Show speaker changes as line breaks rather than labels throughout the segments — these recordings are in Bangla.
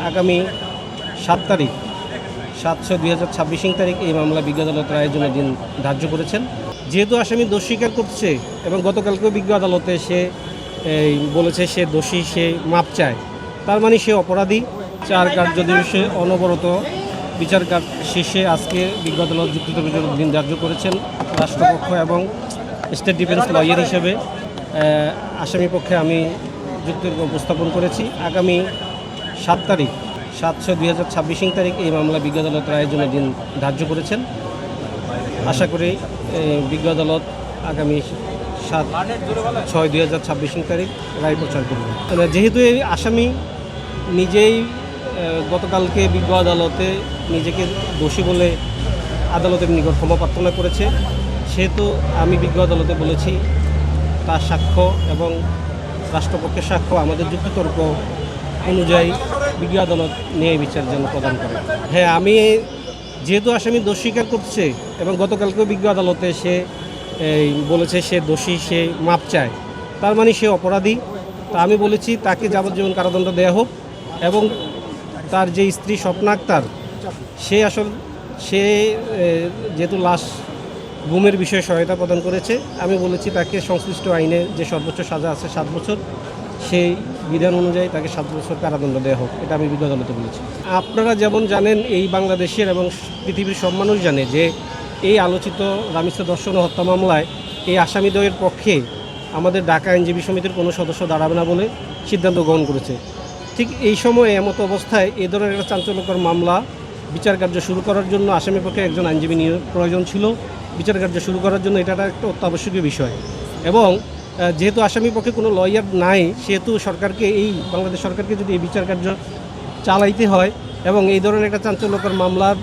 আগামী 7 তারিখ 7/6/2026 তারিখ এই মামলা বিজ্ঞ আদালত রায়ের জন্য দিন ধার্য করেছেন। যেহেতু আসামি দোষ স্বীকার করছে এবং গতকালকেও বিজ্ঞ আদালতে সে বলেছে সে দোষী, সে মাপ চায়, তার মানে সে অপরাধী। 4 কার্য দিবসে অনবরত বিচার শেষে আজকে বিজ্ঞ আদালত যুক্তিতর্কের জন্য দিন ধার্য করেছেন। রাষ্ট্রপক্ষ এবং স্টেট ডিফেন্স লয়ার হিসেবে আসামি পক্ষে আমি যুক্তিতর্ক উপস্থাপন করেছি। আগামী 7 তারিখ 7/6/2026 তারিখ এই মামলা বিজ্ঞ আদালত রায়ের জন্য দিন ধার্য করেছেন। আশা করি বিজ্ঞ আদালত আগামী 7/6/2026 তারিখ রায় প্রচার করবে। যেহেতু এই আসামি নিজেই গতকালকে বিজ্ঞ আদালতে নিজেকে দোষী বলে আদালতের নিকট ক্ষমা প্রার্থনা করেছে, সেহেতু আমি বিজ্ঞ আদালতে বলেছি তার সাক্ষ্য এবং রাষ্ট্রপক্ষের সাক্ষ্য আমাদের যুক্তিতর্ক অনুযায়ী বিজ্ঞ আদালত ন্যায় বিচার যেন প্রদান করে। হ্যাঁ, আমি যেহেতু আসামি দোষ স্বীকার করছে এবং গতকালকেও বিজ্ঞ আদালতে সে বলেছে সে দোষী, সে মাপ চায়, তার মানে সে অপরাধী। তা আমি বলেছি তাকে যাবজ্জীবন কারাদণ্ড দেওয়া হোক এবং তার যে স্ত্রী স্বপ্না আক্তার, সে যেহেতু লাশ গুমের বিষয়ে সহায়তা প্রদান করেছে, আমি বলেছি তাকে সংশ্লিষ্ট আইনে যে সর্বোচ্চ সাজা আছে 7 বছর, সেই বিধান অনুযায়ী তাকে 7 বছর কারাদণ্ড দেওয়া হোক, এটা আমি বিজ্ঞ আদালতে বলেছি। আপনারা যেমন জানেন, এই বাংলাদেশের এবং পৃথিবীর সব মানুষ জানে যে এই আলোচিত রামিসা ধর্ষণ ও হত্যা মামলায় এই আসামিদ্বয়ের পক্ষে আমাদের ঢাকা আইনজীবী সমিতির কোনো সদস্য দাঁড়াবে না বলে সিদ্ধান্ত গ্রহণ করেছে। ঠিক এই সময়ে এমত অবস্থায় এ ধরনের একটা চাঞ্চল্যকর মামলা বিচার কার্য শুরু করার জন্য আসামির পক্ষে একজন আইনজীবী প্রয়োজন ছিল। বিচার কার্য শুরু করার জন্য এটা একটা অত্যাবশ্যকীয় বিষয় এবং যেহেতু আসামির পক্ষে কোনো লয়ার নাই, সেহেতু সরকারকে, এই বাংলাদেশ সরকারকে যদি এই বিচার কার্য চালাইতে হয় এবং এই ধরনের একটা চাঞ্চল্যকর মামলার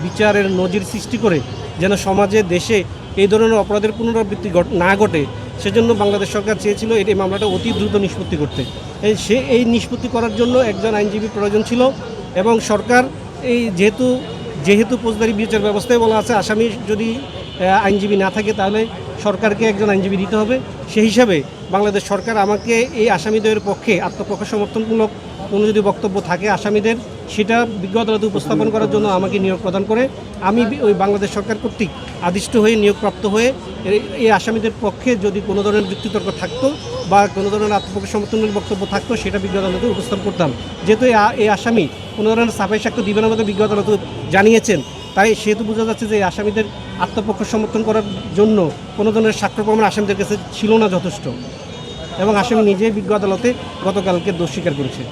বিচারের নজির সৃষ্টি করে যেন সমাজে, দেশে এই ধরনের অপরাধের পুনরাবৃত্তি না ঘটে, সেজন্য বাংলাদেশ সরকার চেয়েছিল এই মামলাটা অতি দ্রুত নিষ্পত্তি করতে। এই নিষ্পত্তি করার জন্য একজন আইনজীবী প্রয়োজন ছিল এবং সরকার যেহেতু ফৌজদারি বিচার ব্যবস্থায় বলা আছে আসামি যদি আইনজীবী না থাকে তাহলে সরকারকে একজন আইনজীবী দিতে হবে। সেই হিসাবে বাংলাদেশ সরকার আমাকে এই আসামিদের পক্ষে আত্মপক্ষ সমর্থনমূলক কোনো যদি বক্তব্য থাকে আসামিদের, সেটা বিজ্ঞ আদালতে উপস্থাপন করার জন্য আমাকে নিয়োগ প্রদান করে আমি ওই বাংলাদেশ সরকার কর্তৃক আদিষ্ট হয়ে নিয়োগপ্রাপ্ত হয়ে এই আসামিদের পক্ষে যদি কোনো ধরনের যুক্তিতর্ক থাকতো বা কোনো ধরনের আত্মপক্ষ সমর্থনের বক্তব্য থাকতো, সেটা বিজ্ঞ আদালতে উপস্থাপন করতাম। যেহেতু এই আসামি কোনো ধরনের সাফাই সাক্ষ্য দিবেন আমাদের বিজ্ঞ আদালত জানিয়েছেন, তাই সেহেতু বোঝা যাচ্ছে যে আসামিদের আত্মপক্ষ সমর্থন করার জন্য কোনো ধরনের সাক্ষ্য প্রমাণ আসামিদের কাছে ছিল না যথেষ্ট এবং আসামি নিজেই বিজ্ঞ আদালতে গতকালকে দোষ স্বীকার করেছে।